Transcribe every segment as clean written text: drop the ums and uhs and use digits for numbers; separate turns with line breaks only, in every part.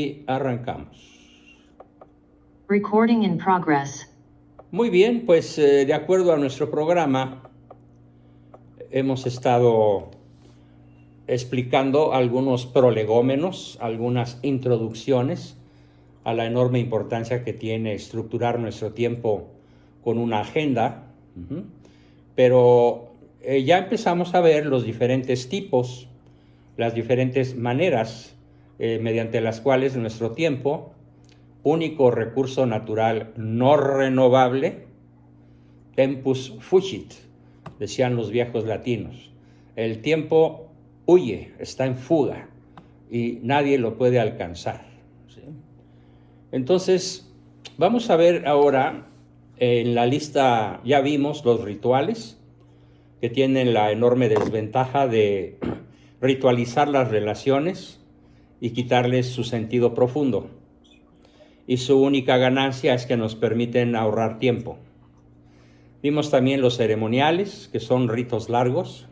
Y arrancamos.
Recording in progress.
Muy bien, pues de acuerdo a nuestro programa, hemos estado explicando algunos prolegómenos, algunas introducciones a la enorme importancia que tiene estructurar nuestro tiempo con una agenda, pero ya empezamos a ver los diferentes tipos, las diferentes maneras mediante las cuales nuestro tiempo, único recurso natural no renovable, tempus fugit, decían los viejos latinos. El tiempo huye, está en fuga y nadie lo puede alcanzar, ¿sí? Entonces, vamos a ver ahora, en la lista ya vimos los rituales, que tienen la enorme desventaja de ritualizar las relaciones y quitarles su sentido profundo. Y su única ganancia es que nos permiten ahorrar tiempo. Vimos también los ceremoniales, que son ritos largos,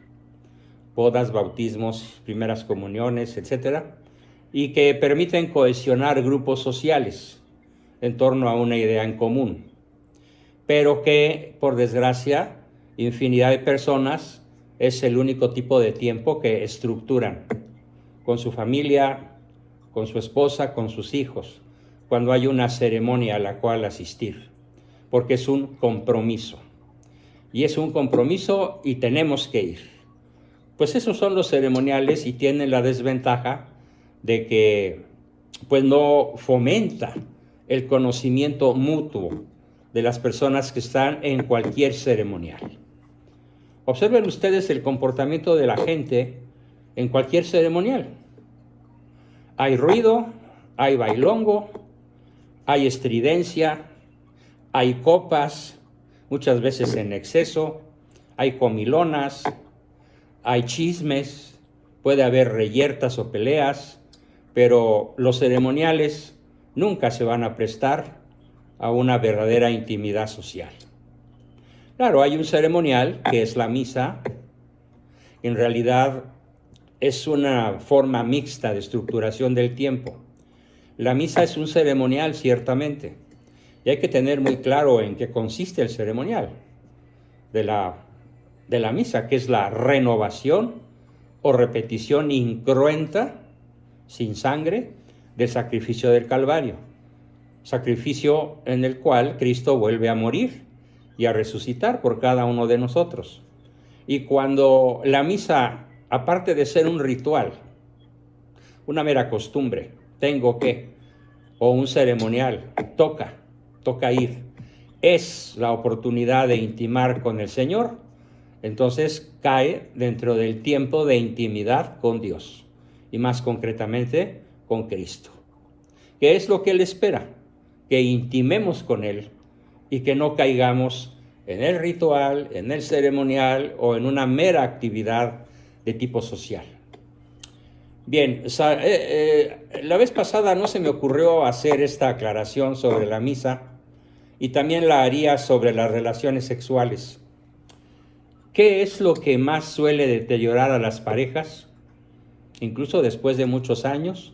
bodas, bautismos, primeras comuniones, etc., y que permiten cohesionar grupos sociales en torno a una idea en común, pero que, por desgracia, infinidad de personas es el único tipo de tiempo que estructuran con su familia, con su esposa, con sus hijos, cuando hay una ceremonia a la cual asistir, porque es un compromiso. Y es un compromiso y tenemos que ir. Pues esos son los ceremoniales y tienen la desventaja de que pues no fomenta el conocimiento mutuo de las personas que están en cualquier ceremonial. Observen ustedes el comportamiento de la gente en cualquier ceremonial. Hay ruido, hay bailongo, hay estridencia, hay copas, muchas veces en exceso, hay comilonas, hay chismes, puede haber reyertas o peleas, pero los ceremoniales nunca se van a prestar a una verdadera intimidad social. Claro, hay un ceremonial que es la misa. En realidad es una forma mixta de estructuración del tiempo. La misa es un ceremonial, ciertamente, y hay que tener muy claro en qué consiste el ceremonial de la misa, que es la renovación o repetición incruenta, sin sangre, del sacrificio del Calvario, sacrificio en el cual Cristo vuelve a morir y a resucitar por cada uno de nosotros. Y cuando la misa, aparte de ser un ritual, una mera costumbre, tengo que, o un ceremonial, toca ir, es la oportunidad de intimar con el Señor, entonces cae dentro del tiempo de intimidad con Dios, y más concretamente con Cristo. ¿Qué es lo que Él espera? Que intimemos con Él y que no caigamos en el ritual, en el ceremonial o en una mera actividad de tipo social. Bien, la vez pasada no se me ocurrió hacer esta aclaración sobre la misa y también la haría sobre las relaciones sexuales. ¿Qué es lo que más suele deteriorar a las parejas, incluso después de muchos años?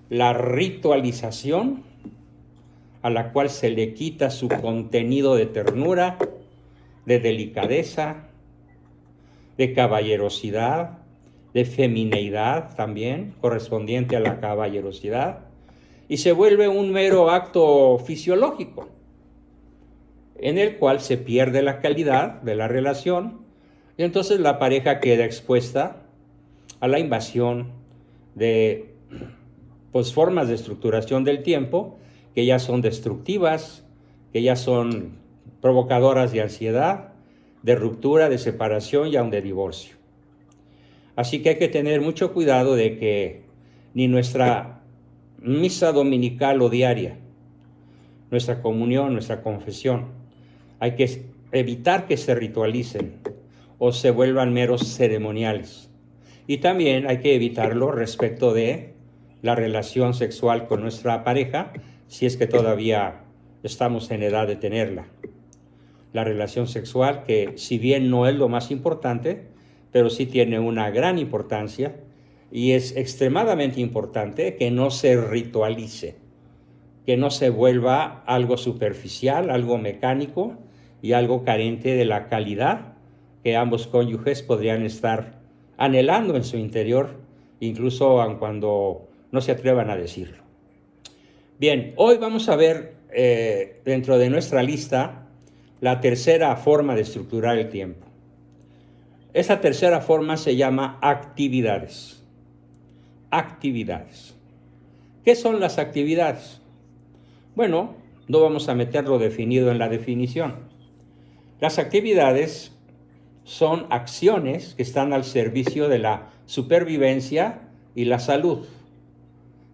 La ritualización, a la cual se le quita su contenido de ternura, de delicadeza, de caballerosidad, de femineidad también, correspondiente a la caballerosidad, y se vuelve un mero acto fisiológico, en el cual se pierde la calidad de la relación, y entonces la pareja queda expuesta a la invasión de formas de estructuración del tiempo que ya son destructivas, que ya son provocadoras de ansiedad, de ruptura, de separación y aun de divorcio. Así que hay que tener mucho cuidado de que ni nuestra misa dominical o diaria, nuestra comunión, nuestra confesión, hay que evitar que se ritualicen o se vuelvan meros ceremoniales. Y también hay que evitarlo respecto de la relación sexual con nuestra pareja, si es que todavía estamos en edad de tenerla. La relación sexual, que si bien no es lo más importante, pero sí tiene una gran importancia y es extremadamente importante que no se ritualice, que no se vuelva algo superficial, algo mecánico y algo carente de la calidad que ambos cónyuges podrían estar anhelando en su interior, incluso aun cuando no se atrevan a decirlo. Bien, hoy vamos a ver dentro de nuestra lista la tercera forma de estructurar el tiempo. Esa tercera forma se llama actividades. Actividades. ¿Qué son las actividades? Bueno, no vamos a meterlo definido en la definición. Las actividades son acciones que están al servicio de la supervivencia y la salud,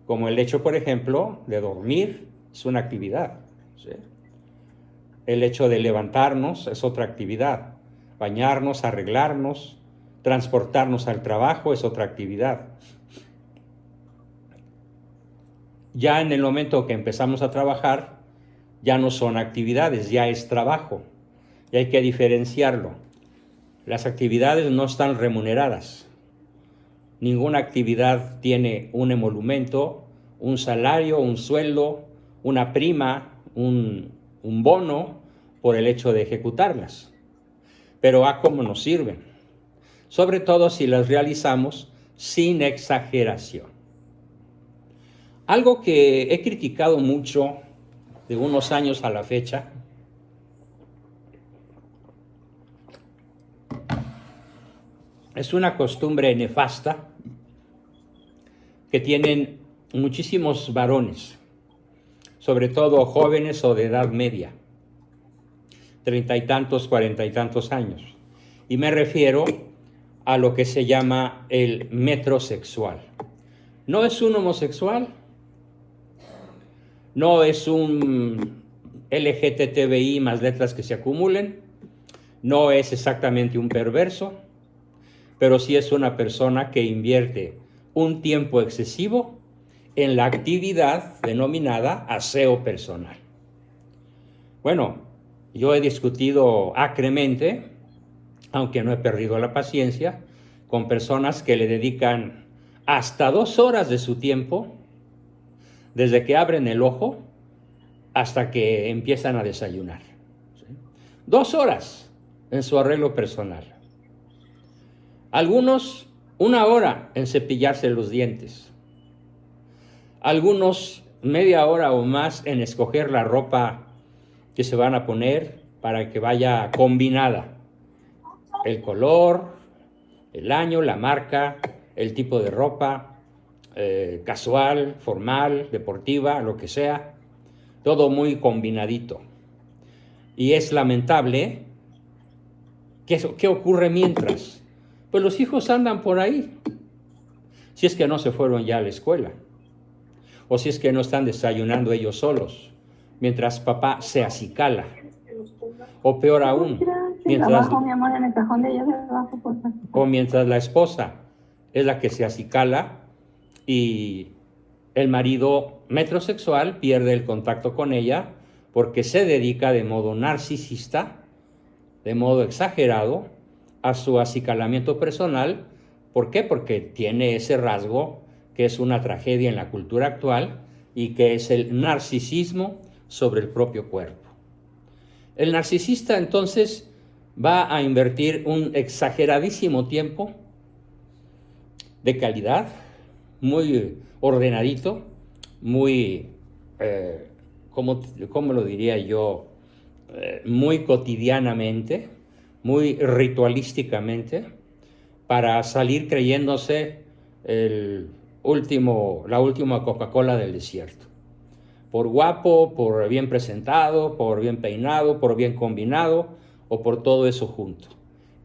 como el hecho, por ejemplo, de dormir es una actividad, ¿sí? El hecho de levantarnos es otra actividad, bañarnos, arreglarnos, transportarnos al trabajo es otra actividad. Ya en el momento que empezamos a trabajar, ya no son actividades, ya es trabajo, y hay que diferenciarlo. Las actividades no están remuneradas. Ninguna actividad tiene un emolumento, un salario, un sueldo, una prima, un bono por el hecho de ejecutarlas. Pero a cómo nos sirven, sobre todo si las realizamos sin exageración. Algo que he criticado mucho de unos años a la fecha es una costumbre nefasta que tienen muchísimos varones, sobre todo jóvenes o de edad media, 30 y tantos, 40 y tantos años. Y me refiero a lo que se llama el metrosexual. No es un homosexual, no es un LGTBI más letras que se acumulen, no es exactamente un perverso, pero sí es una persona que invierte un tiempo excesivo en la actividad denominada aseo personal. Bueno, yo he discutido acremente, aunque no he perdido la paciencia, con personas que le dedican hasta 2 horas de su tiempo, desde que abren el ojo hasta que empiezan a desayunar. ¿Sí? 2 horas en su arreglo personal. Algunos 1 hora en cepillarse los dientes. Algunos media hora o más en escoger la ropa que se van a poner para que vaya combinada. El color, el año, la marca, el tipo de ropa, casual, formal, deportiva, lo que sea. Todo muy combinadito. Y es lamentable ¿qué ocurre mientras? Pues los hijos andan por ahí, si es que no se fueron ya a la escuela, o si es que no están desayunando ellos solos, mientras papá se acicala, o peor aún, mientras la esposa es la que se acicala y el marido metrosexual pierde el contacto con ella porque se dedica de modo narcisista, de modo exagerado, a su acicalamiento personal. ¿Por qué? Porque tiene ese rasgo que es una tragedia en la cultura actual y que es el narcisismo sobre el propio cuerpo. El narcisista entonces va a invertir un exageradísimo tiempo de calidad, muy ordenadito, muy, ¿cómo lo diría yo? Muy cotidianamente, muy ritualísticamente, para salir creyéndose la última Coca-Cola del desierto. Por guapo, por bien presentado, por bien peinado, por bien combinado o por todo eso junto.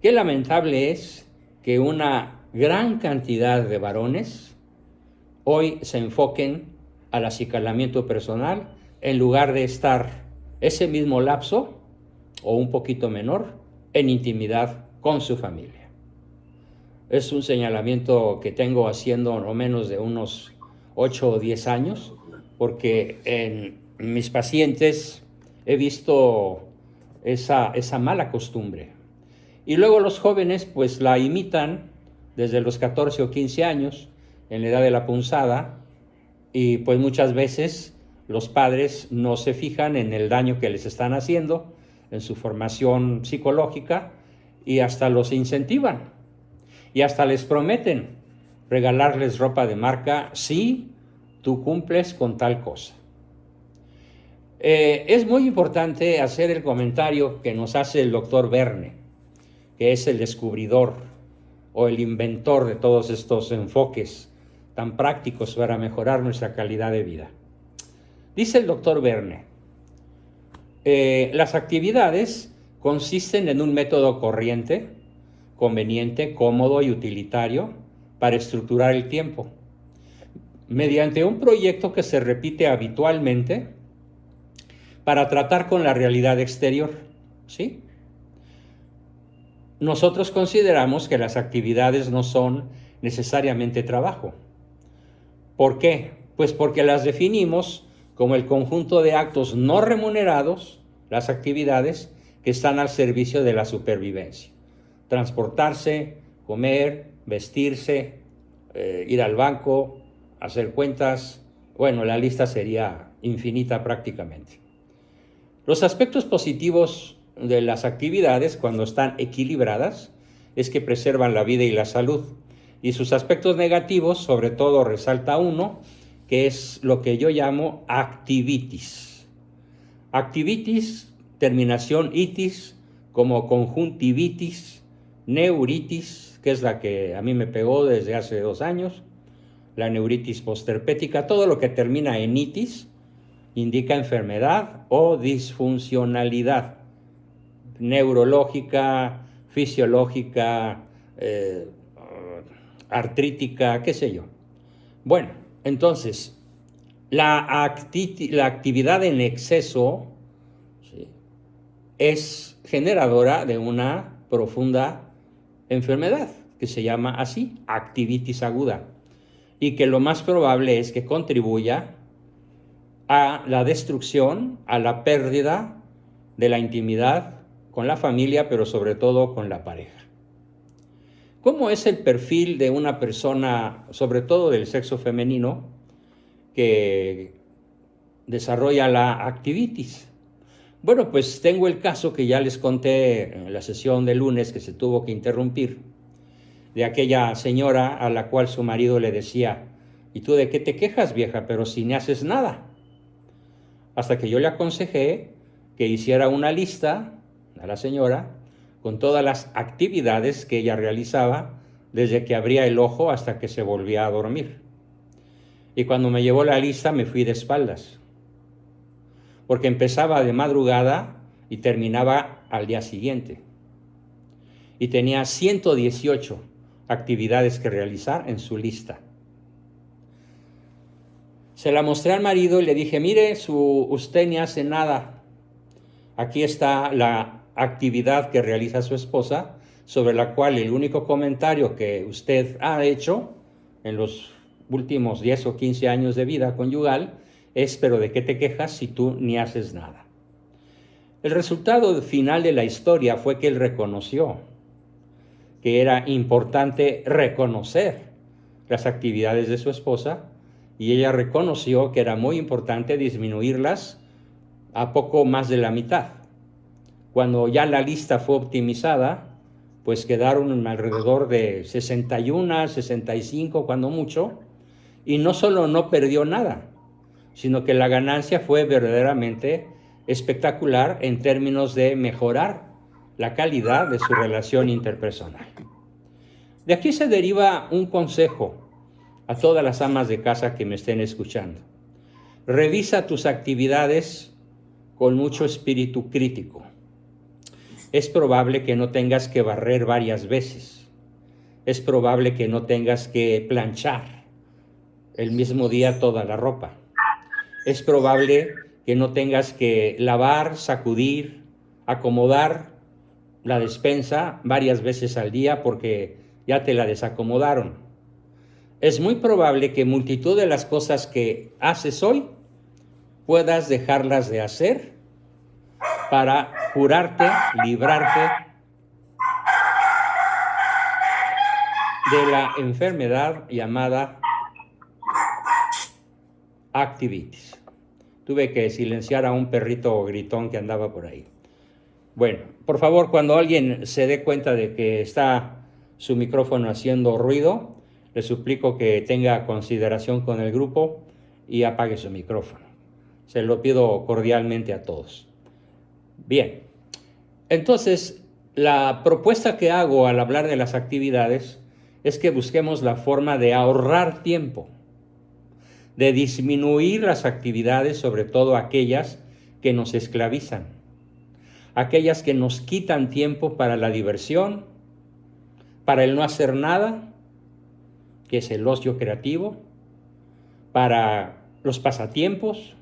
Qué lamentable es que una gran cantidad de varones hoy se enfoquen al acicalamiento personal en lugar de estar ese mismo lapso o un poquito menor en intimidad con su familia. Es un señalamiento que tengo haciendo no menos de unos 8 o 10 años, porque en mis pacientes he visto esa mala costumbre. Y luego los jóvenes pues la imitan desde los 14 o 15 años en la edad de la punzada, y pues muchas veces los padres no se fijan en el daño que les están haciendo, en su formación psicológica, y hasta los incentivan, y hasta les prometen regalarles ropa de marca si tú cumples con tal cosa. Es muy importante hacer el comentario que nos hace el doctor Verne, que es el descubridor o el inventor de todos estos enfoques tan prácticos para mejorar nuestra calidad de vida. Dice el doctor Verne, las actividades consisten en un método corriente, conveniente, cómodo y utilitario para estructurar el tiempo, mediante un proyecto que se repite habitualmente para tratar con la realidad exterior, ¿sí? Nosotros consideramos que las actividades no son necesariamente trabajo. ¿Por qué? Pues porque las definimos como el conjunto de actos no remunerados, las actividades que están al servicio de la supervivencia. Transportarse, comer, vestirse, ir al banco, hacer cuentas. Bueno, la lista sería infinita prácticamente. Los aspectos positivos de las actividades, cuando están equilibradas, es que preservan la vida y la salud. Y sus aspectos negativos, sobre todo, resalta uno, que es lo que yo llamo activitis. Activitis, terminación itis, como conjuntivitis, neuritis, que es la que a mí me pegó desde hace 2 años, la neuritis postherpética, todo lo que termina en itis indica enfermedad o disfuncionalidad neurológica, fisiológica, artrítica, qué sé yo. Bueno, entonces, la actividad en exceso, ¿sí?, es generadora de una profunda enfermedad que se llama así, activitis aguda, y que lo más probable es que contribuya a la destrucción, a la pérdida de la intimidad con la familia, pero sobre todo con la pareja. ¿Cómo es el perfil de una persona, sobre todo del sexo femenino, que desarrolla la activitis? Bueno, pues tengo el caso que ya les conté en la sesión de lunes que se tuvo que interrumpir, de aquella señora a la cual su marido le decía, ¿y tú de qué te quejas, vieja? Pero si ni haces nada. Hasta que yo le aconsejé que hiciera una lista a la señora con todas las actividades que ella realizaba desde que abría el ojo hasta que se volvía a dormir. Y cuando me llevó la lista me fui de espaldas, porque empezaba de madrugada y terminaba al día siguiente. Y tenía 118 actividades que realizar en su lista. Se la mostré al marido y le dije, mire, usted ni hace nada. Aquí está la actividad que realiza su esposa, sobre la cual el único comentario que usted ha hecho en los últimos 10 o 15 años de vida conyugal es, pero ¿de qué te quejas si tú ni haces nada? El resultado final de la historia fue que él reconoció que era importante reconocer las actividades de su esposa, y ella reconoció que era muy importante disminuirlas a poco más de la mitad. Cuando ya la lista fue optimizada, pues quedaron alrededor de 61, 65 cuando mucho, y no solo no perdió nada, sino que la ganancia fue verdaderamente espectacular en términos de mejorar la calidad de su relación interpersonal. De aquí se deriva un consejo a todas las amas de casa que me estén escuchando. Revisa tus actividades con mucho espíritu crítico. Es probable que no tengas que barrer varias veces. Es probable que no tengas que planchar el mismo día toda la ropa. Es probable que no tengas que lavar, sacudir, acomodar la despensa varias veces al día porque ya te la desacomodaron. Es muy probable que multitud de las cosas que haces hoy puedas dejarlas de hacer para curarte, librarte de la enfermedad llamada activities. Tuve que silenciar a un perrito gritón que andaba por ahí. Bueno, por favor, cuando alguien se dé cuenta de que está su micrófono haciendo ruido, le suplico que tenga consideración con el grupo y apague su micrófono. Se lo pido cordialmente a todos. Bien, entonces la propuesta que hago al hablar de las actividades es que busquemos la forma de ahorrar tiempo, de disminuir las actividades, sobre todo aquellas que nos esclavizan, aquellas que nos quitan tiempo para la diversión, para el no hacer nada, que es el ocio creativo, para los pasatiempos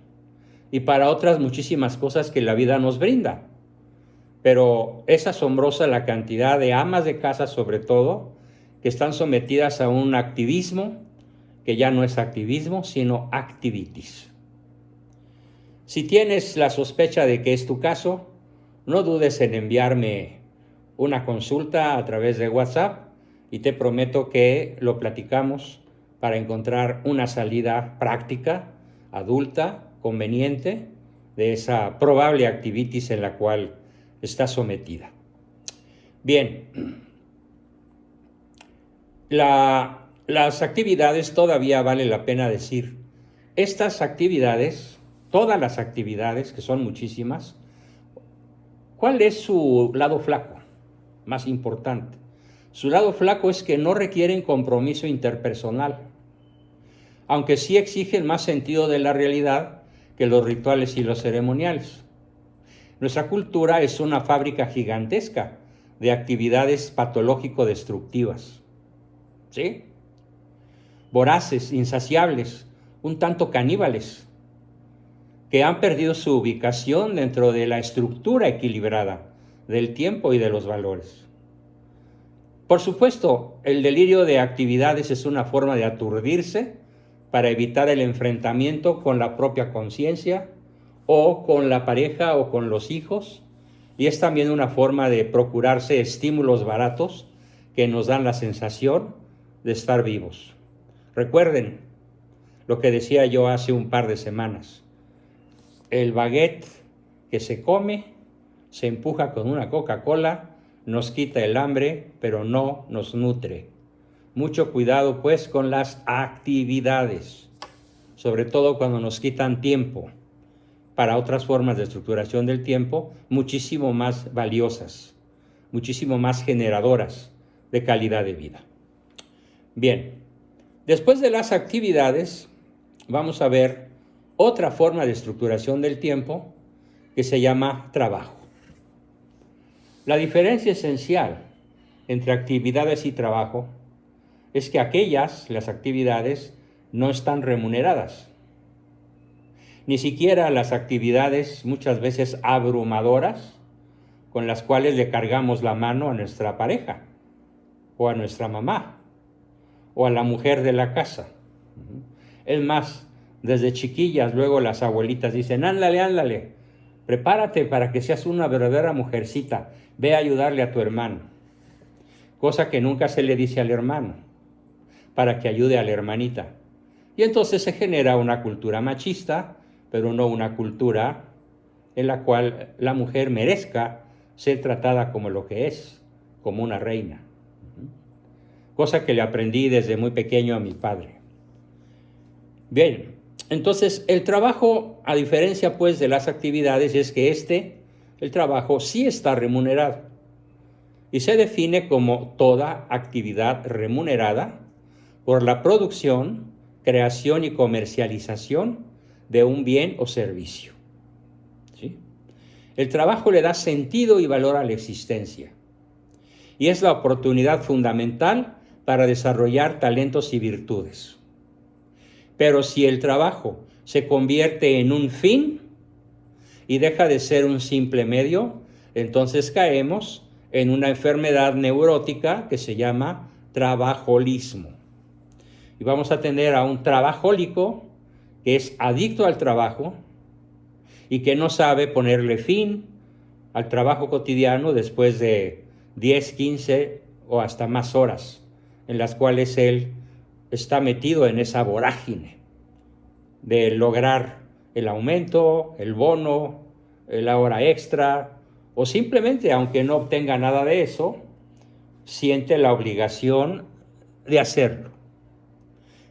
y para otras muchísimas cosas que la vida nos brinda. Pero es asombrosa la cantidad de amas de casa, sobre todo, que están sometidas a un activismo que ya no es activismo, sino activities. Si tienes la sospecha de que es tu caso, no dudes en enviarme una consulta a través de WhatsApp y te prometo que lo platicamos para encontrar una salida práctica, adulta, conveniente de esa probable activities en la cual está sometida. Bien, las actividades todavía vale la pena decir. Estas actividades, todas las actividades, que son muchísimas, ¿cuál es su lado flaco más importante? Su lado flaco es que no requieren compromiso interpersonal, aunque sí exigen más sentido de la realidad que los rituales y los ceremoniales. Nuestra cultura es una fábrica gigantesca de actividades patológico-destructivas, ¿sí? Voraces, insaciables, un tanto caníbales, que han perdido su ubicación dentro de la estructura equilibrada del tiempo y de los valores. Por supuesto, el delirio de actividades es una forma de aturdirse para evitar el enfrentamiento con la propia conciencia o con la pareja o con los hijos, y es también una forma de procurarse estímulos baratos que nos dan la sensación de estar vivos. Recuerden lo que decía yo hace un par de semanas. El baguette que se come, se empuja con una Coca-Cola, nos quita el hambre, pero no nos nutre. Mucho cuidado, pues, con las actividades, sobre todo cuando nos quitan tiempo para otras formas de estructuración del tiempo muchísimo más valiosas, muchísimo más generadoras de calidad de vida. Bien, después de las actividades, vamos a ver otra forma de estructuración del tiempo que se llama trabajo. La diferencia esencial entre actividades y trabajo es que las actividades, no están remuneradas. Ni siquiera las actividades muchas veces abrumadoras con las cuales le cargamos la mano a nuestra pareja o a nuestra mamá o a la mujer de la casa. Es más, desde chiquillas luego las abuelitas dicen, ándale, prepárate para que seas una verdadera mujercita, ve a ayudarle a tu hermano. Cosa que nunca se le dice al hermano, para que ayude a la hermanita. Y entonces se genera una cultura machista, pero no una cultura en la cual la mujer merezca ser tratada como lo que es, como una reina. Cosa que le aprendí desde muy pequeño a mi padre. Bien, entonces el trabajo, a diferencia pues de las actividades, es que el trabajo sí está remunerado y se define como toda actividad remunerada por la producción, creación y comercialización de un bien o servicio. ¿Sí? El trabajo le da sentido y valor a la existencia y es la oportunidad fundamental para desarrollar talentos y virtudes. Pero si el trabajo se convierte en un fin y deja de ser un simple medio, entonces caemos en una enfermedad neurótica que se llama trabajolismo. Y vamos a tener a un trabajólico que es adicto al trabajo y que no sabe ponerle fin al trabajo cotidiano después de 10, 15 o hasta más horas en las cuales él está metido en esa vorágine de lograr el aumento, el bono, la hora extra, o simplemente, aunque no obtenga nada de eso, siente la obligación de hacerlo.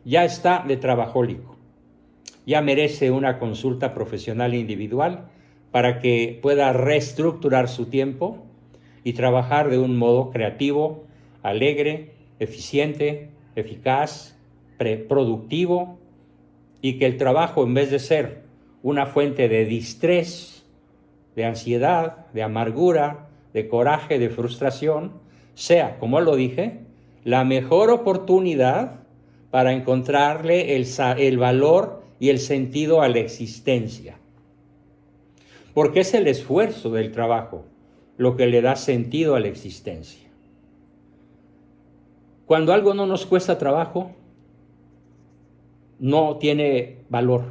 Ya está de trabajólico. Ya merece una consulta profesional individual para que pueda reestructurar su tiempo y trabajar de un modo creativo, alegre, eficiente, eficaz, productivo, y que el trabajo, en vez de ser una fuente de distrés, de ansiedad, de amargura, de coraje, de frustración, sea, como lo dije, la mejor oportunidad para encontrarle el valor y el sentido a la existencia. Porque es el esfuerzo del trabajo lo que le da sentido a la existencia. Cuando algo no nos cuesta trabajo, no tiene valor,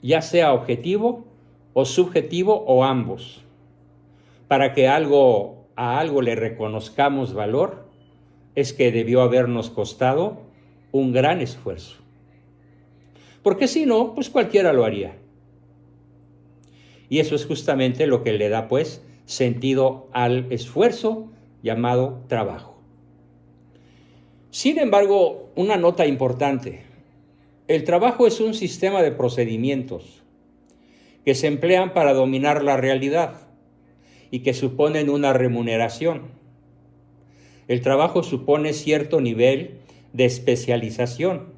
ya sea objetivo o subjetivo o ambos. Para que a algo le reconozcamos valor, es que debió habernos costado un gran esfuerzo. Porque si no, pues cualquiera lo haría. Y eso es justamente lo que le da, pues, sentido al esfuerzo llamado trabajo. Sin embargo, una nota importante: el trabajo es un sistema de procedimientos que se emplean para dominar la realidad y que suponen una remuneración. El trabajo supone cierto nivel de especialización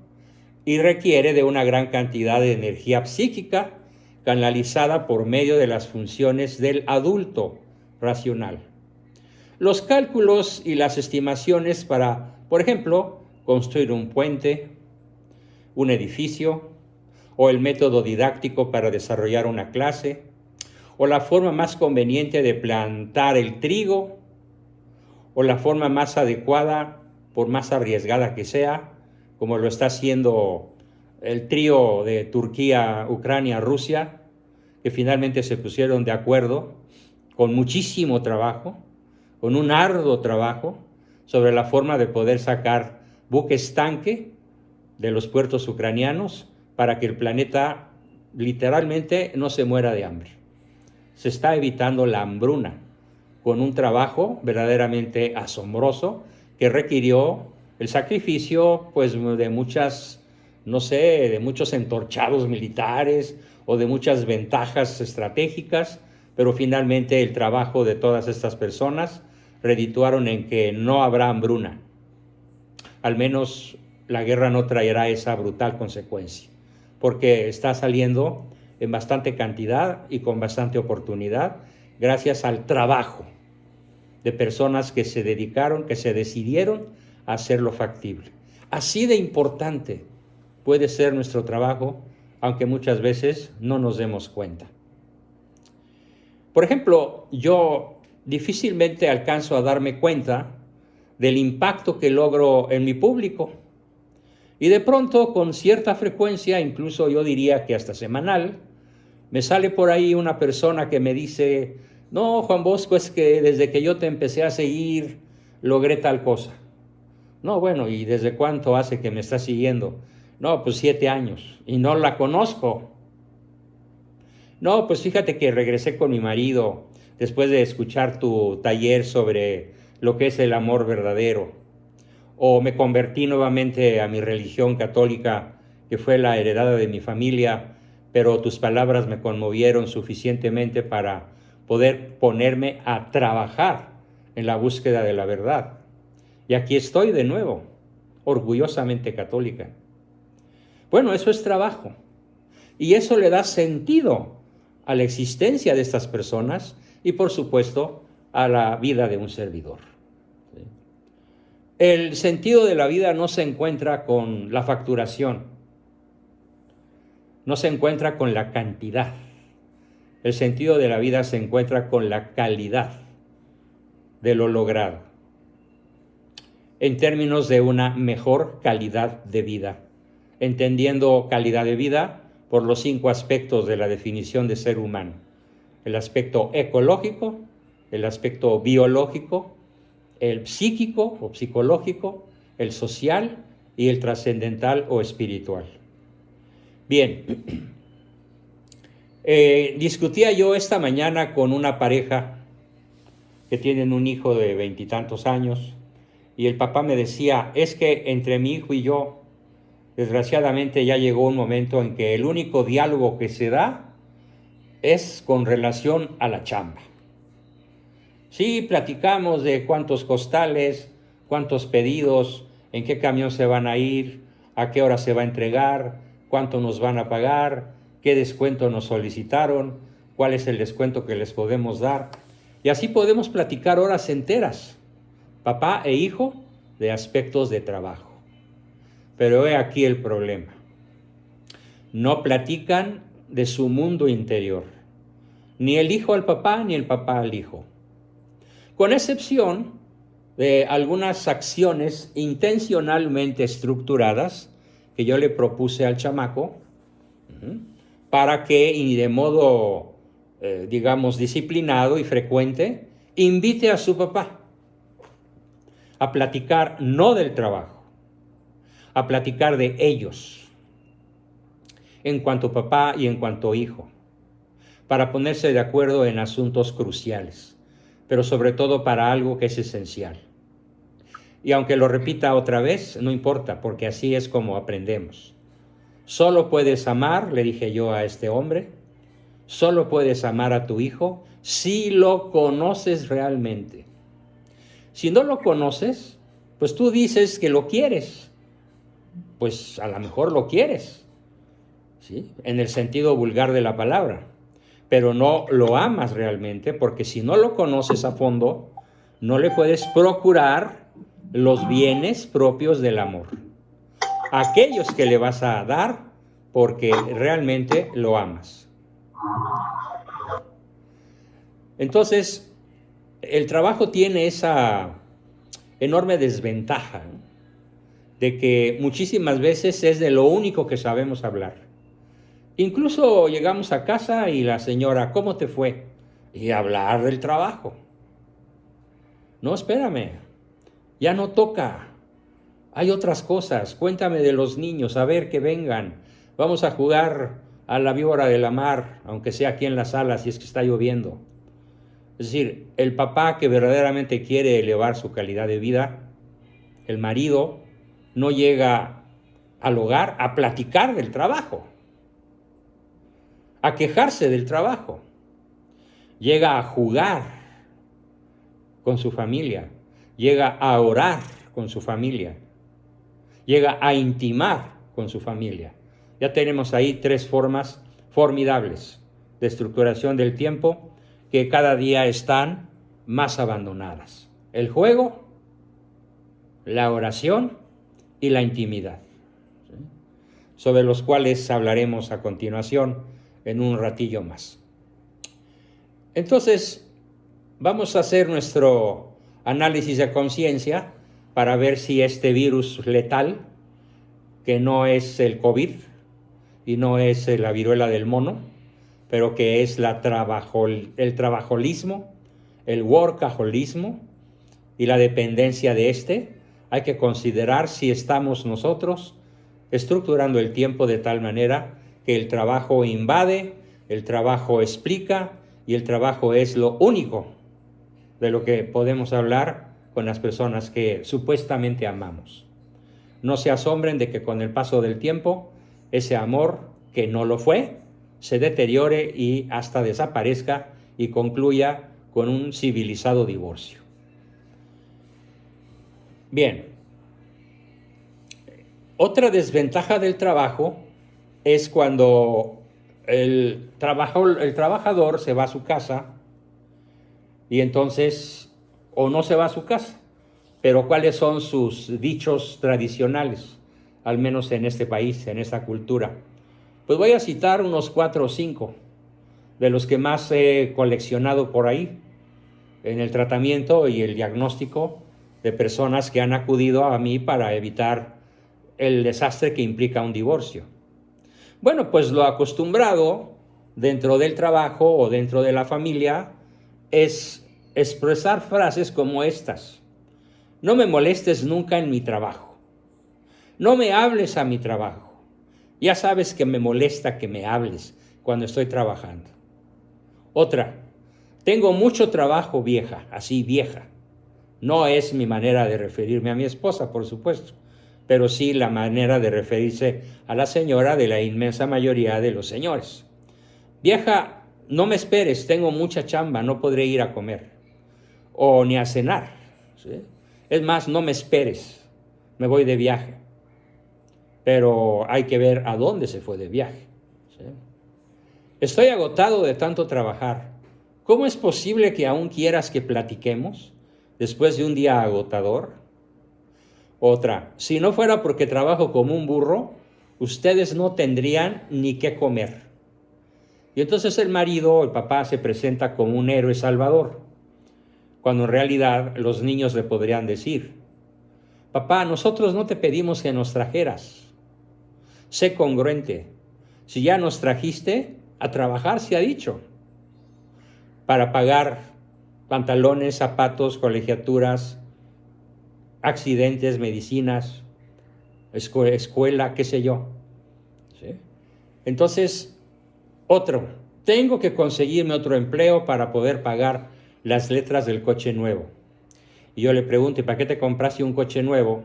y requiere de una gran cantidad de energía psíquica canalizada por medio de las funciones del adulto racional. Los cálculos y las estimaciones para, por ejemplo, construir un puente, un edificio, o el método didáctico para desarrollar una clase, o la forma más conveniente de plantar el trigo, o la forma más adecuada, por más arriesgada que sea, como lo está haciendo el trío de Turquía, Ucrania, Rusia, que finalmente se pusieron de acuerdo con muchísimo trabajo, con un arduo trabajo, sobre la forma de poder sacar buques tanque de los puertos ucranianos para que el planeta literalmente no se muera de hambre. Se está evitando la hambruna con un trabajo verdaderamente asombroso que requirió el sacrificio, pues, de muchos entorchados militares o de muchas ventajas estratégicas, pero finalmente el trabajo de todas estas personas redituaron en que no habrá hambruna. Al menos la guerra no traerá esa brutal consecuencia, porque está saliendo en bastante cantidad y con bastante oportunidad gracias al trabajo de personas que se dedicaron, que se decidieron a hacerlo factible. Así de importante puede ser nuestro trabajo, aunque muchas veces no nos demos cuenta. Por ejemplo, yo difícilmente alcanzo a darme cuenta del impacto que logro en mi público. Y de pronto, con cierta frecuencia, incluso yo diría que hasta semanal, me sale por ahí una persona que me dice: no, Juan Bosco, es que desde que yo te empecé a seguir, logré tal cosa. No, bueno, ¿y desde cuánto hace que me estás siguiendo? No, pues 7 años, y no la conozco. No, pues fíjate que regresé con mi marido después de escuchar tu taller sobre lo que es el amor verdadero. O me convertí nuevamente a mi religión católica, que fue la heredada de mi familia, pero tus palabras me conmovieron suficientemente para poder ponerme a trabajar en la búsqueda de la verdad. Y aquí estoy de nuevo, orgullosamente católica. Bueno, eso es trabajo. Y eso le da sentido a la existencia de estas personas y, por supuesto, a la vida de un servidor. El sentido de la vida no se encuentra con la facturación, no se encuentra con la cantidad. El sentido de la vida se encuentra con la calidad de lo logrado, en términos de una mejor calidad de vida, entendiendo calidad de vida por los 5 aspectos de la definición de ser humano: el aspecto ecológico, el aspecto biológico, el psíquico o psicológico, el social y el trascendental o espiritual. Bien, discutía yo esta mañana con una pareja que tienen un hijo de 20 años, y el papá me decía, es que entre mi hijo y yo, desgraciadamente ya llegó un momento en que el único diálogo que se da es con relación a la chamba. Sí, platicamos de cuántos costales, cuántos pedidos, en qué camión se van a ir, a qué hora se va a entregar, cuánto nos van a pagar, qué descuento nos solicitaron, cuál es el descuento que les podemos dar. Y así podemos platicar horas enteras, papá e hijo, de aspectos de trabajo. Pero he aquí el problema. No platican de su mundo interior, ni el hijo al papá, ni el papá al hijo. Con excepción de algunas acciones intencionalmente estructuradas que yo le propuse al chamaco, para que, y de modo, digamos, disciplinado y frecuente, invite a su papá a platicar no del trabajo, a platicar de ellos, en cuanto papá y en cuanto hijo, para ponerse de acuerdo en asuntos cruciales, pero sobre todo para algo que es esencial. Y aunque lo repita otra vez, no importa, porque así es como aprendemos. Solo puedes amar, le dije yo a este hombre, solo puedes amar a tu hijo si lo conoces realmente. Si no lo conoces, pues tú dices que lo quieres. Pues a lo mejor lo quieres, ¿sí? En el sentido vulgar de la palabra, pero no lo amas realmente, porque si no lo conoces a fondo, no le puedes procurar los bienes propios del amor, aquellos que le vas a dar porque realmente lo amas. Entonces, el trabajo tiene esa enorme desventaja, ¿no?, de que muchísimas veces es de lo único que sabemos hablar. Incluso llegamos a casa y la señora, ¿cómo te fue? Y hablar del trabajo. No, espérame, ya no toca. Hay otras cosas, cuéntame de los niños, a ver que vengan. Vamos a jugar a la víbora de la mar, aunque sea aquí en la sala, si es que está lloviendo. Es decir, el papá que verdaderamente quiere elevar su calidad de vida, el marido, no llega al hogar a platicar del trabajo, a quejarse del trabajo. Llega a jugar con su familia, llega a orar con su familia, llega a intimar con su familia. Ya tenemos ahí 3 formas formidables de estructuración del tiempo que cada día están más abandonadas: el juego, la oración y la intimidad, ¿sí?, sobre los cuales hablaremos a continuación en un ratillo más. Entonces, vamos a hacer nuestro análisis de conciencia para ver si este virus letal, que no es el COVID y no es la viruela del mono, pero que es el trabajolismo, el workaholismo y la dependencia de este, hay que considerar si estamos nosotros estructurando el tiempo de tal manera que el trabajo invade, el trabajo explica y el trabajo es lo único de lo que podemos hablar con las personas que supuestamente amamos. No se asombren de que con el paso del tiempo ese amor que no lo fue se deteriore y hasta desaparezca y concluya con un civilizado divorcio. Bien, otra desventaja del trabajo es cuando el trabajador se va a su casa y entonces, o no se va a su casa, pero ¿cuáles son sus dichos tradicionales? Al menos en este país, en esta cultura. Pues voy a citar unos 4 o 5 de los que más he coleccionado por ahí en el tratamiento y el diagnóstico de personas que han acudido a mí para evitar el desastre que implica un divorcio. Bueno, pues lo acostumbrado dentro del trabajo o dentro de la familia es expresar frases como estas: no me molestes nunca en mi trabajo, no me hables a mi trabajo, Ya sabes que me molesta que me hables cuando estoy trabajando. Otra, tengo mucho trabajo, vieja, así vieja. No es mi manera de referirme a mi esposa, por supuesto, pero sí la manera de referirse a la señora de la inmensa mayoría de los señores. Vieja, no me esperes, tengo mucha chamba, no podré ir a comer o ni a cenar, ¿sí? Es más, no me esperes, me voy de viaje, pero hay que ver a dónde se fue de viaje, ¿sí? Estoy agotado de tanto trabajar. ¿Cómo es posible que aún quieras que platiquemos después de un día agotador? Otra, si no fuera porque trabajo como un burro, ustedes no tendrían ni qué comer. Y entonces el marido, el papá, se presenta como un héroe salvador, cuando en realidad los niños le podrían decir: papá, nosotros no te pedimos que nos trajeras. Sé congruente. Si ya nos trajiste, a trabajar se ha dicho, para pagar pantalones, zapatos, colegiaturas, accidentes, medicinas, escuela, qué sé yo, ¿sí? Entonces, tengo que conseguirme otro empleo para poder pagar las letras del coche nuevo. Y yo le pregunto: ¿y para qué te compraste un coche nuevo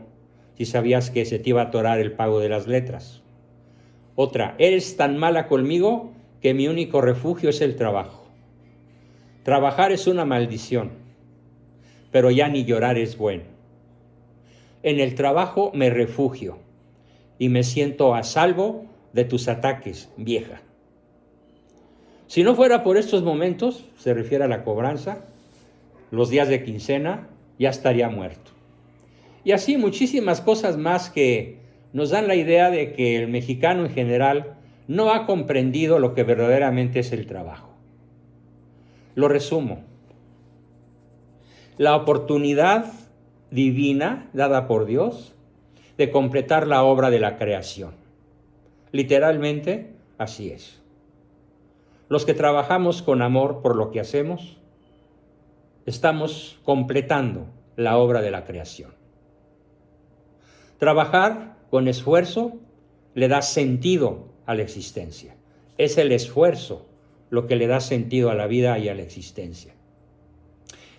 si sabías que se te iba a atorar el pago de las letras? Otra, eres tan mala conmigo que mi único refugio es el trabajo. Trabajar es una maldición, pero ya ni llorar es bueno. En el trabajo me refugio y me siento a salvo de tus ataques, vieja. Si no fuera por estos momentos, se refiere a la cobranza, los días de quincena, ya estaría muerto. Y así muchísimas cosas más que nos dan la idea de que el mexicano en general no ha comprendido lo que verdaderamente es el trabajo. Lo resumo. La oportunidad divina dada por Dios de completar la obra de la creación. Literalmente, así es. Los que trabajamos con amor por lo que hacemos, estamos completando la obra de la creación. Trabajar con esfuerzo le da sentido a la existencia. Es el esfuerzo lo que le da sentido a la vida y a la existencia.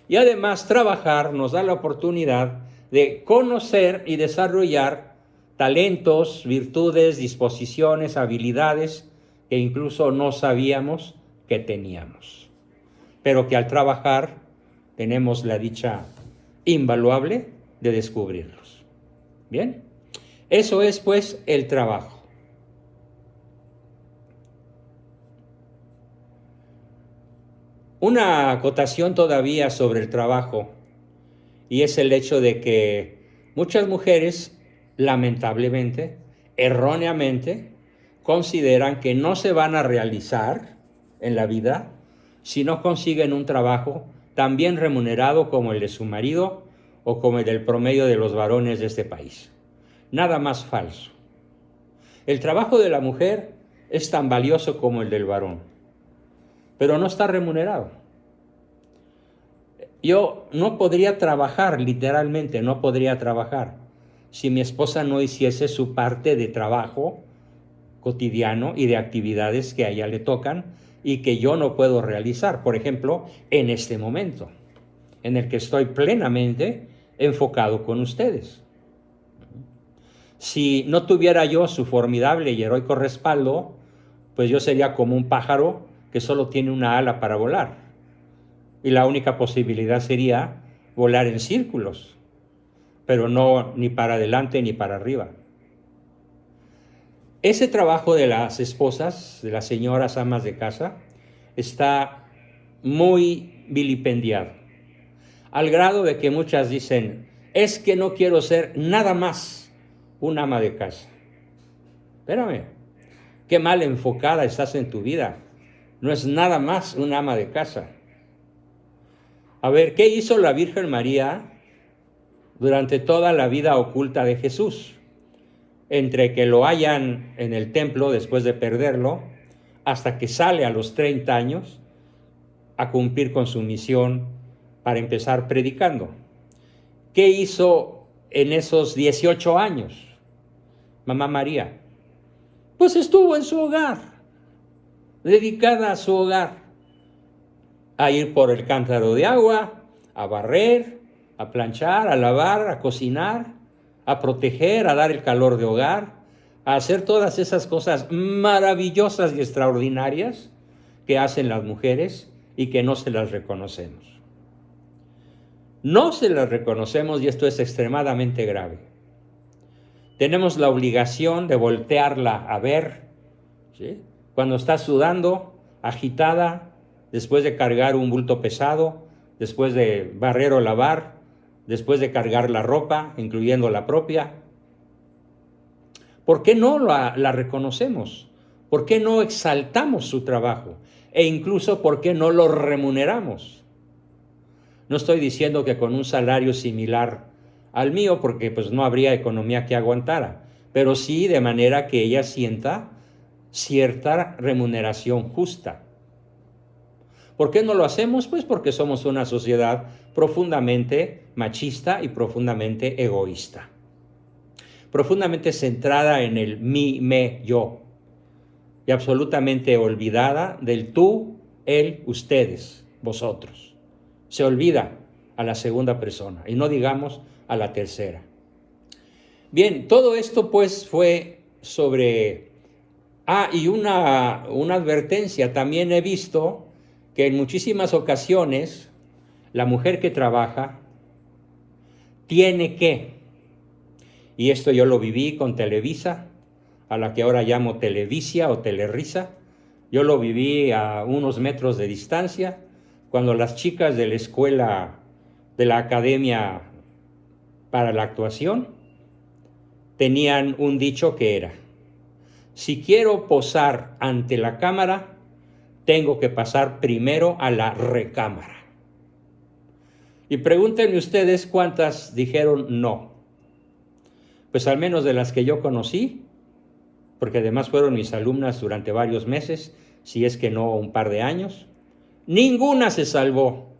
Y además, trabajar nos da la oportunidad de conocer y desarrollar talentos, virtudes, disposiciones, habilidades que incluso no sabíamos que teníamos, pero que al trabajar tenemos la dicha invaluable de descubrirlos. Bien, eso es pues el trabajo. Una acotación todavía sobre el trabajo, y es el hecho de que muchas mujeres, lamentablemente, erróneamente, consideran que no se van a realizar en la vida si no consiguen un trabajo tan bien remunerado como el de su marido o como el del promedio de los varones de este país. Nada más falso. El trabajo de la mujer es tan valioso como el del varón, pero no está remunerado. Yo no podría trabajar, literalmente, no podría trabajar si mi esposa no hiciese su parte de trabajo cotidiano y de actividades que a ella le tocan y que yo no puedo realizar. Por ejemplo, en este momento, en el que estoy plenamente enfocado con ustedes. Si no tuviera yo su formidable y heroico respaldo, pues yo sería como un pájaro que solo tiene una ala para volar. Y la única posibilidad sería volar en círculos, pero no ni para adelante ni para arriba. Ese trabajo de las esposas, de las señoras amas de casa, está muy vilipendiado, al grado de que muchas dicen: es que no quiero ser nada más un ama de casa. Espérame, qué mal enfocada estás en tu vida. No es nada más un ama de casa. A ver, ¿qué hizo la Virgen María durante toda la vida oculta de Jesús? Entre que lo hallan en el templo después de perderlo, hasta que sale a los 30 años a cumplir con su misión para empezar predicando. ¿Qué hizo en esos 18 años Mamá María? Pues estuvo en su hogar, dedicada a su hogar, a ir por el cántaro de agua, a barrer, a planchar, a lavar, a cocinar, a proteger, a dar el calor de hogar, a hacer todas esas cosas maravillosas y extraordinarias que hacen las mujeres y que no se las reconocemos. No se las reconocemos y esto es extremadamente grave. Tenemos la obligación de voltearla a ver, ¿sí? Cuando está sudando, agitada, después de cargar un bulto pesado, después de barrer o lavar, después de cargar la ropa, incluyendo la propia. ¿Por qué no la reconocemos? ¿Por qué no exaltamos su trabajo? E incluso, ¿por qué no lo remuneramos? No estoy diciendo que con un salario similar al mío, porque pues no habría economía que aguantara, pero sí de manera que ella sienta cierta remuneración justa. ¿Por qué no lo hacemos? Pues porque somos una sociedad profundamente machista y profundamente egoísta. Profundamente centrada en el mí, me, yo. Y absolutamente olvidada del tú, él, ustedes, vosotros. Se olvida a la segunda persona y no digamos a la tercera. Bien, todo esto pues fue sobre... y una advertencia. También he visto que en muchísimas ocasiones la mujer que trabaja tiene que, y esto yo lo viví con Televisa, a la que ahora llamo Televisia o Telerisa, yo lo viví a unos metros de distancia, cuando las chicas de la escuela, de la academia para la actuación, tenían un dicho que era: si quiero posar ante la cámara, tengo que pasar primero a la recámara. Y pregúntenme ustedes cuántas dijeron no. Pues al menos de las que yo conocí, porque además fueron mis alumnas durante varios meses, si es que no un par de años, ninguna se salvó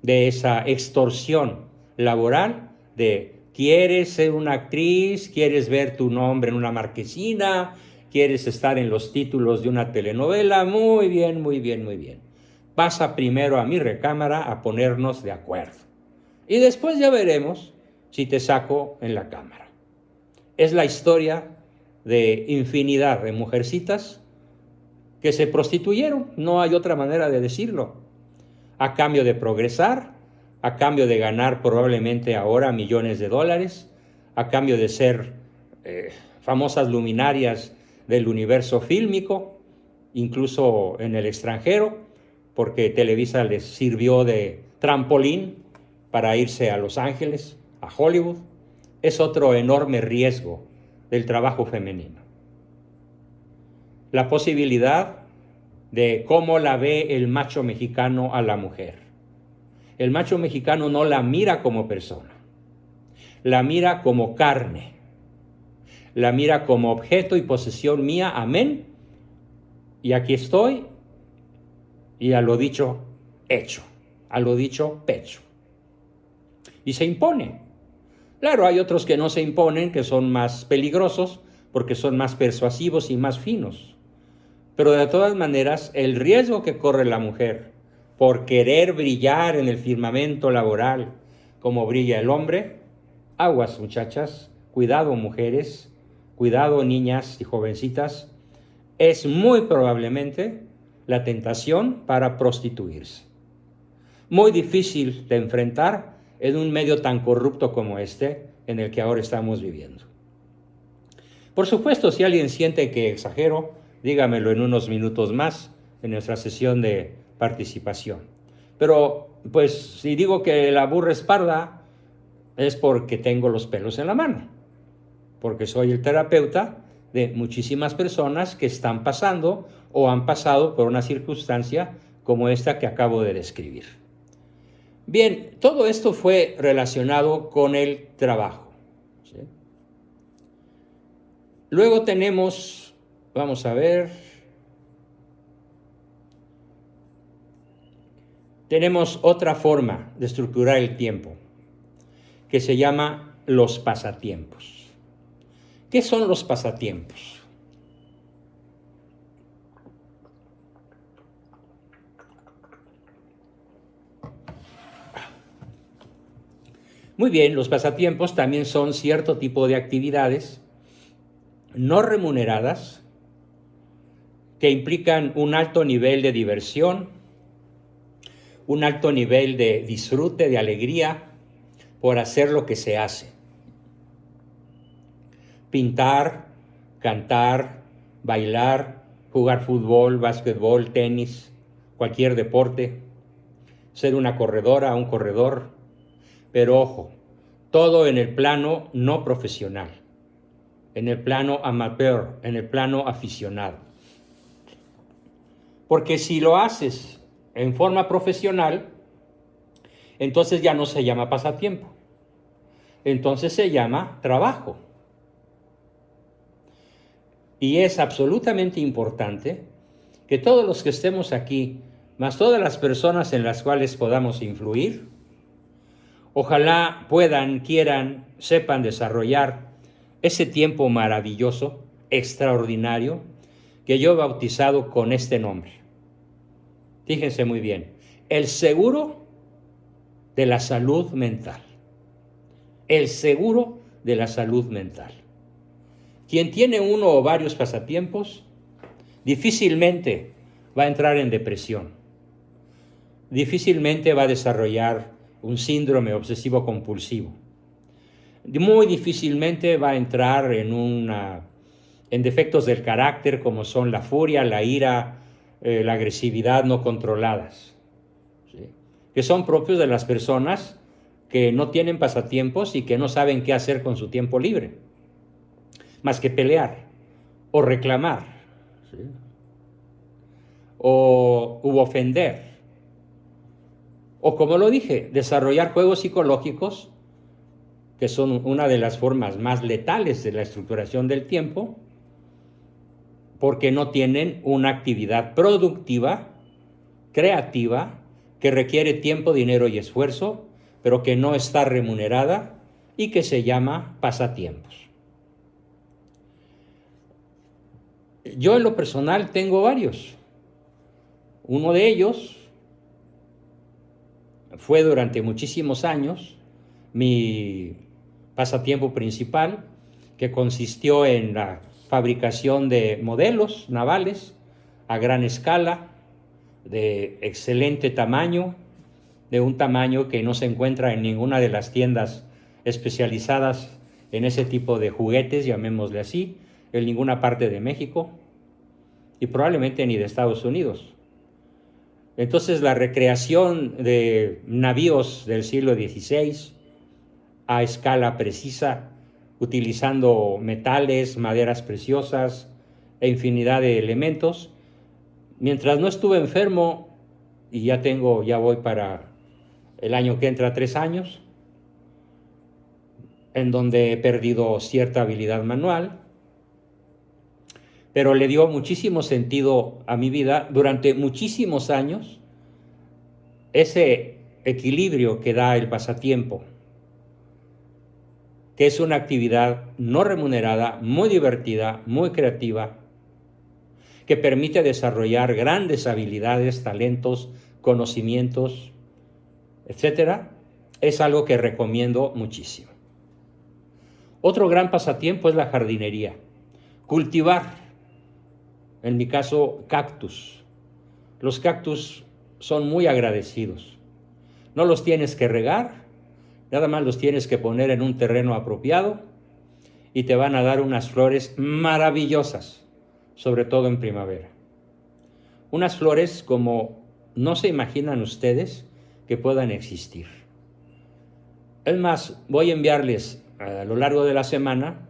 de esa extorsión laboral de quieres ser una actriz, quieres ver tu nombre en una marquesina, quieres estar en los títulos de una telenovela, muy bien, muy bien, muy bien. Pasa primero a mi recámara a ponernos de acuerdo. Y después ya veremos si te saco en la cámara. Es la historia de infinidad de mujercitas que se prostituyeron, no hay otra manera de decirlo, a cambio de progresar, a cambio de ganar probablemente ahora millones de dólares, a cambio de ser famosas luminarias del universo fílmico, incluso en el extranjero, porque Televisa les sirvió de trampolín para irse a Los Ángeles, a Hollywood. Es otro enorme riesgo del trabajo femenino. La posibilidad de cómo la ve el macho mexicano a la mujer. El macho mexicano no la mira como persona, la mira como carne, la mira como objeto y posesión mía, amén, y aquí estoy, y a lo dicho, hecho, a lo dicho, pecho. Y se impone. Claro, hay otros que no se imponen, que son más peligrosos, porque son más persuasivos y más finos. Pero de todas maneras, el riesgo que corre la mujer por querer brillar en el firmamento laboral como brilla el hombre, aguas muchachas, cuidado mujeres, cuidado niñas y jovencitas, es muy probablemente la tentación para prostituirse. Muy difícil de enfrentar en un medio tan corrupto como este en el que ahora estamos viviendo. Por supuesto, si alguien siente que exagero, dígamelo en unos minutos más en nuestra sesión de participación. Pero, pues, si digo que la burra es parda, es porque tengo los pelos en la mano, porque soy el terapeuta de muchísimas personas que están pasando o han pasado por una circunstancia como esta que acabo de describir. Bien, todo esto fue relacionado con el trabajo, ¿sí? Luego tenemos, vamos a ver, tenemos otra forma de estructurar el tiempo, que se llama los pasatiempos. ¿Qué son los pasatiempos? Muy bien, los pasatiempos también son cierto tipo de actividades no remuneradas que implican un alto nivel de diversión, un alto nivel de disfrute, de alegría por hacer lo que se hace. Pintar, cantar, bailar, jugar fútbol, básquetbol, tenis, cualquier deporte, ser una corredora, un corredor, pero ojo, todo en el plano no profesional, en el plano amateur, en el plano aficionado. Porque si lo haces en forma profesional, entonces ya no se llama pasatiempo, entonces se llama trabajo. Y es absolutamente importante que todos los que estemos aquí, más todas las personas en las cuales podamos influir, ojalá puedan, quieran, sepan desarrollar ese tiempo maravilloso, extraordinario, que yo he bautizado con este nombre. Fíjense muy bien, el seguro de la salud mental. El seguro de la salud mental. Quien tiene uno o varios pasatiempos, difícilmente va a entrar en depresión. Difícilmente va a desarrollar un síndrome obsesivo compulsivo. Muy difícilmente va a entrar en defectos del carácter como son la furia, la ira, la agresividad no controladas, ¿sí? Que son propios de las personas que no tienen pasatiempos y que no saben qué hacer con su tiempo libre, más que pelear o reclamar, ¿sí? u ofender. O como lo dije, desarrollar juegos psicológicos, que son una de las formas más letales de la estructuración del tiempo, porque no tienen una actividad productiva, creativa, que requiere tiempo, dinero y esfuerzo, pero que no está remunerada y que se llama pasatiempos. Yo en lo personal tengo varios. Uno de ellos fue durante muchísimos años mi pasatiempo principal, que consistió en la fabricación de modelos navales a gran escala, de excelente tamaño, de un tamaño que no se encuentra en ninguna de las tiendas especializadas en ese tipo de juguetes, llamémosle así, en ninguna parte de México y probablemente ni de Estados Unidos. Entonces la recreación de navíos del siglo XVI a escala precisa, utilizando metales, maderas preciosas e infinidad de elementos. Mientras no estuve enfermo, y ya voy para el año que entra 3 años, en donde he perdido cierta habilidad manual, pero le dio muchísimo sentido a mi vida durante muchísimos años, ese equilibrio que da el pasatiempo, que es una actividad no remunerada, muy divertida, muy creativa, que permite desarrollar grandes habilidades, talentos, conocimientos, etcétera, es algo que recomiendo muchísimo. Otro gran pasatiempo es la jardinería. Cultivar, en mi caso, cactus. Los cactus son muy agradecidos. No los tienes que regar, nada más los tienes que poner en un terreno apropiado y te van a dar unas flores maravillosas, sobre todo en primavera. Unas flores como no se imaginan ustedes que puedan existir. Es más, voy a enviarles a lo largo de la semana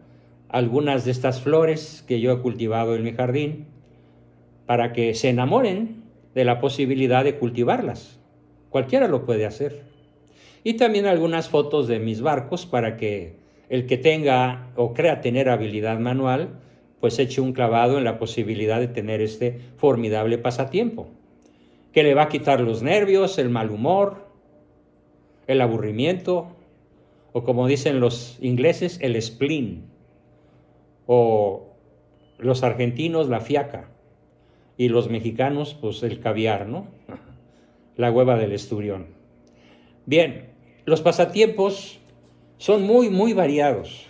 algunas de estas flores que yo he cultivado en mi jardín para que se enamoren de la posibilidad de cultivarlas. Cualquiera lo puede hacer. Y también algunas fotos de mis barcos para que el que tenga o crea tener habilidad manual, pues eche un clavado en la posibilidad de tener este formidable pasatiempo, que le va a quitar los nervios, el mal humor, el aburrimiento, o como dicen los ingleses, el spleen, o los argentinos, la fiaca, y los mexicanos, pues el caviar, ¿no? La hueva del esturión. Bien, los pasatiempos Son muy, muy variados.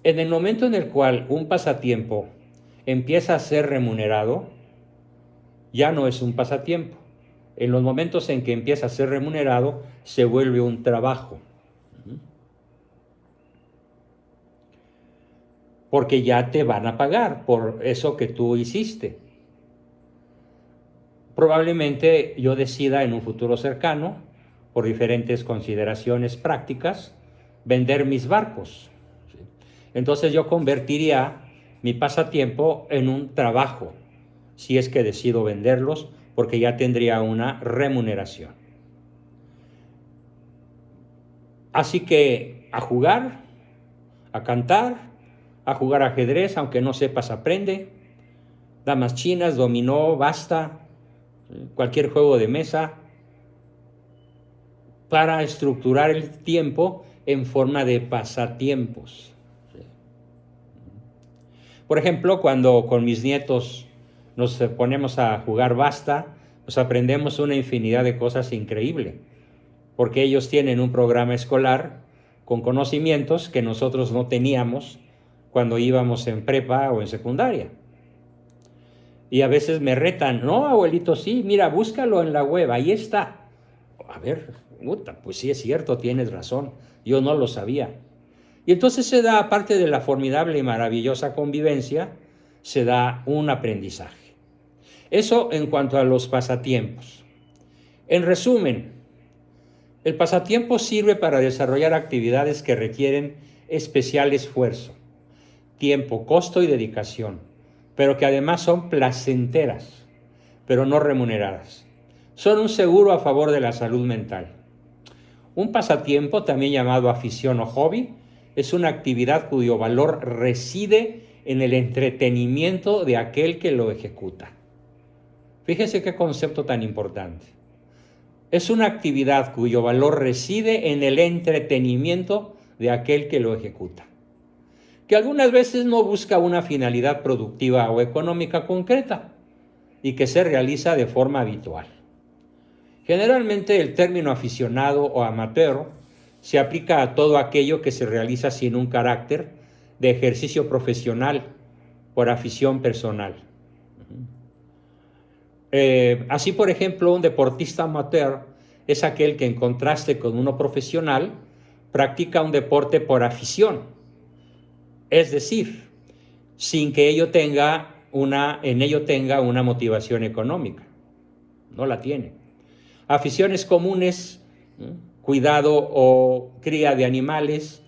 En el momento en el cual un pasatiempo empieza a ser remunerado, ya no es un pasatiempo. En los momentos en que empieza a ser remunerado, se vuelve un trabajo. Porque ya te van a pagar por eso que tú hiciste. Probablemente yo decida en un futuro cercano, por diferentes consideraciones prácticas, vender mis barcos. Entonces yo convertiría mi pasatiempo en un trabajo, si es que decido venderlos, porque ya tendría una remuneración. Así que a jugar, a cantar, a jugar ajedrez, aunque no sepas, aprende. Damas chinas, dominó, basta, cualquier juego de mesa, para estructurar el tiempo en forma de pasatiempos. Por ejemplo, cuando con mis nietos nos ponemos a jugar basta, pues aprendemos una infinidad de cosas increíbles, porque ellos tienen un programa escolar con conocimientos que nosotros no teníamos cuando íbamos en prepa o en secundaria. Y a veces me retan, no, abuelito, sí, mira, búscalo en la web, ahí está. A ver, pues sí es cierto, tienes razón, yo no lo sabía. Y entonces se da, aparte de la formidable y maravillosa convivencia, se da un aprendizaje. Eso en cuanto a los pasatiempos. En resumen, el pasatiempo sirve para desarrollar actividades que requieren especial esfuerzo, tiempo, costo y dedicación, pero que además son placenteras, pero no remuneradas. Son un seguro a favor de la salud mental. Un pasatiempo, también llamado afición o hobby, es una actividad cuyo valor reside en el entretenimiento de aquel que lo ejecuta. Fíjese qué concepto tan importante. Es una actividad cuyo valor reside en el entretenimiento de aquel que lo ejecuta, que algunas veces no busca una finalidad productiva o económica concreta y que se realiza de forma habitual. Generalmente el término aficionado o amateur se aplica a todo aquello que se realiza sin un carácter de ejercicio profesional por afición personal. Así, por ejemplo, un deportista amateur es aquel que, en contraste con uno profesional, practica un deporte por afición, es decir, sin que en ello tenga una motivación económica. No la tiene. Aficiones comunes, cuidado o cría de animales,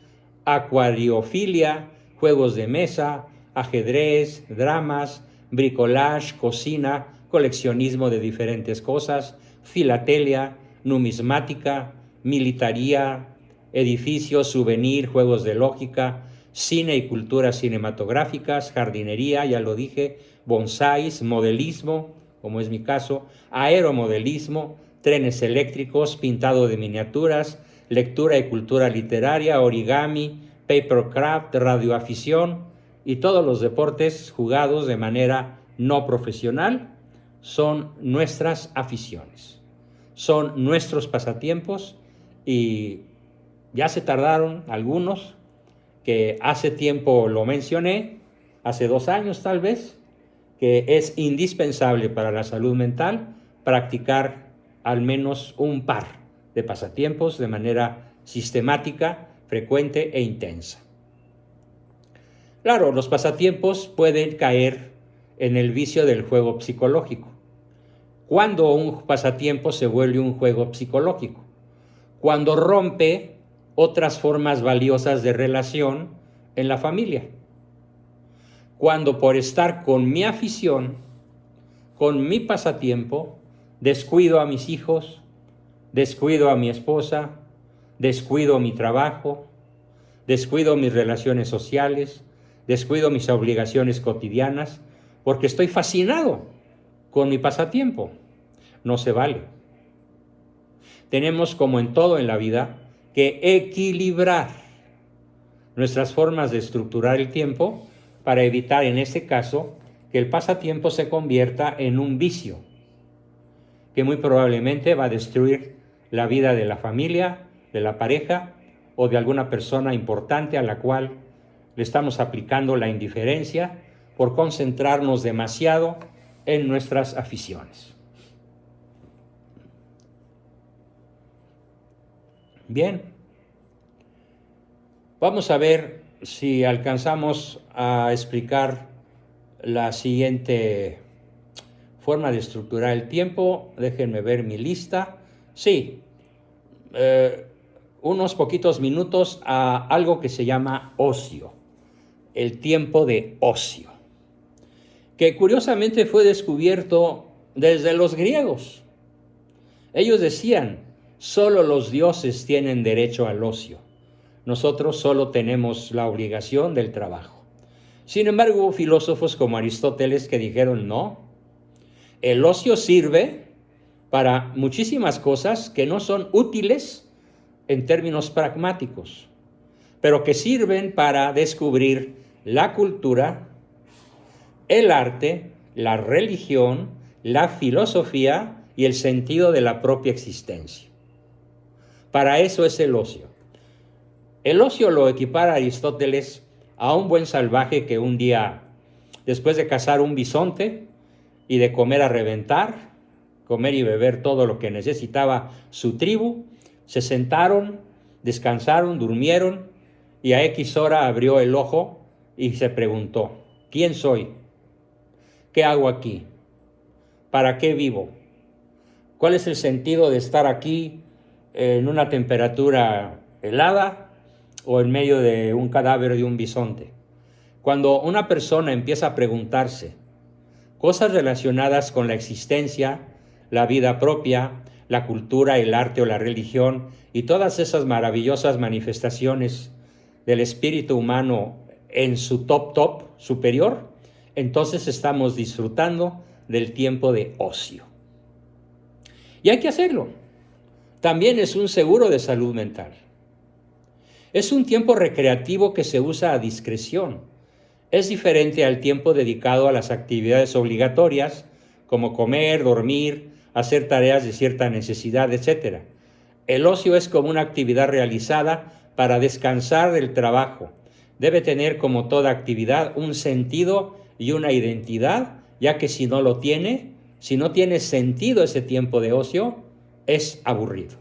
acuariofilia, juegos de mesa, ajedrez, dramas, bricolage, cocina, coleccionismo de diferentes cosas, filatelia, numismática, militaría, edificios, souvenir, juegos de lógica, cine y culturas cinematográficas, jardinería, ya lo dije, bonsáis, modelismo, como es mi caso, aeromodelismo, trenes eléctricos, pintado de miniaturas, lectura y cultura literaria, origami, papercraft, radioafición y todos los deportes jugados de manera no profesional son nuestras aficiones, son nuestros pasatiempos y ya se tardaron algunos, que hace tiempo lo mencioné, hace 2 años tal vez, que es indispensable para la salud mental practicar al menos un par de pasatiempos de manera sistemática, frecuente e intensa. Claro, los pasatiempos pueden caer en el vicio del juego psicológico. ¿Cuándo un pasatiempo se vuelve un juego psicológico? Cuando rompe otras formas valiosas de relación en la familia. Cuando por estar con mi afición, con mi pasatiempo, descuido a mis hijos, descuido a mi esposa, descuido mi trabajo, descuido mis relaciones sociales, descuido mis obligaciones cotidianas, porque estoy fascinado con mi pasatiempo. No se vale. Tenemos, como en todo en la vida, que equilibrar nuestras formas de estructurar el tiempo para evitar, en este caso, que el pasatiempo se convierta en un vicio, que muy probablemente va a destruir la vida de la familia, de la pareja o de alguna persona importante a la cual le estamos aplicando la indiferencia por concentrarnos demasiado en nuestras aficiones. Bien, vamos a ver si alcanzamos a explicar la siguiente forma de estructurar el tiempo. Déjenme ver mi lista. Sí, unos poquitos minutos a algo que se llama ocio, el tiempo de ocio, que curiosamente fue descubierto desde los griegos. Ellos decían, solo los dioses tienen derecho al ocio. Nosotros solo tenemos la obligación del trabajo. Sin embargo, hubo filósofos como Aristóteles que dijeron, no, el ocio sirve para muchísimas cosas que no son útiles en términos pragmáticos, pero que sirven para descubrir la cultura, el arte, la religión, la filosofía y el sentido de la propia existencia. Para eso es el ocio. El ocio lo equipara Aristóteles a un buen salvaje que un día, después de cazar un bisonte y de comer a reventar, comer y beber todo lo que necesitaba su tribu, se sentaron, descansaron, durmieron, y a X hora abrió el ojo y se preguntó, ¿quién soy? ¿Qué hago aquí? ¿Para qué vivo? ¿Cuál es el sentido de estar aquí en una temperatura helada o en medio de un cadáver de un bisonte? Cuando una persona empieza a preguntarse cosas relacionadas con la existencia, la vida propia, la cultura, el arte o la religión y todas esas maravillosas manifestaciones del espíritu humano en su top superior, entonces estamos disfrutando del tiempo de ocio. Y hay que hacerlo. También es un seguro de salud mental. Es un tiempo recreativo que se usa a discreción. Es diferente al tiempo dedicado a las actividades obligatorias, como comer, dormir, hacer tareas de cierta necesidad, etc. El ocio es como una actividad realizada para descansar del trabajo. Debe tener, como toda actividad, un sentido y una identidad, ya que si no tiene sentido ese tiempo de ocio, es aburrido.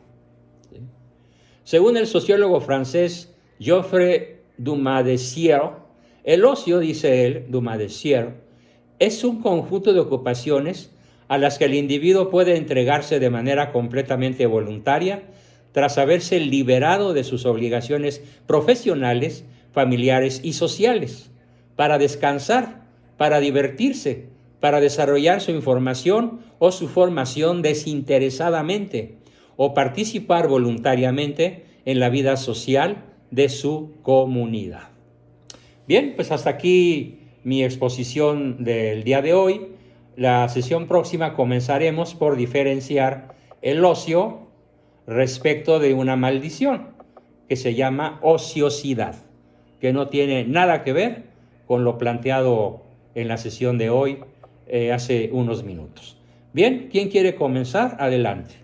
Según el sociólogo francés Geoffrey Dumas-Desier, el ocio, dice él, Dumas-Desier, es un conjunto de ocupaciones a las que el individuo puede entregarse de manera completamente voluntaria tras haberse liberado de sus obligaciones profesionales, familiares y sociales, para descansar, para divertirse, para desarrollar su información o su formación desinteresadamente, o participar voluntariamente en la vida social de su comunidad. Bien, pues hasta aquí mi exposición del día de hoy. La sesión próxima comenzaremos por diferenciar el ocio respecto de una maldición que se llama ociosidad, que no tiene nada que ver con lo planteado en la sesión de hoy hace unos minutos. Bien, ¿quién quiere comenzar? Adelante.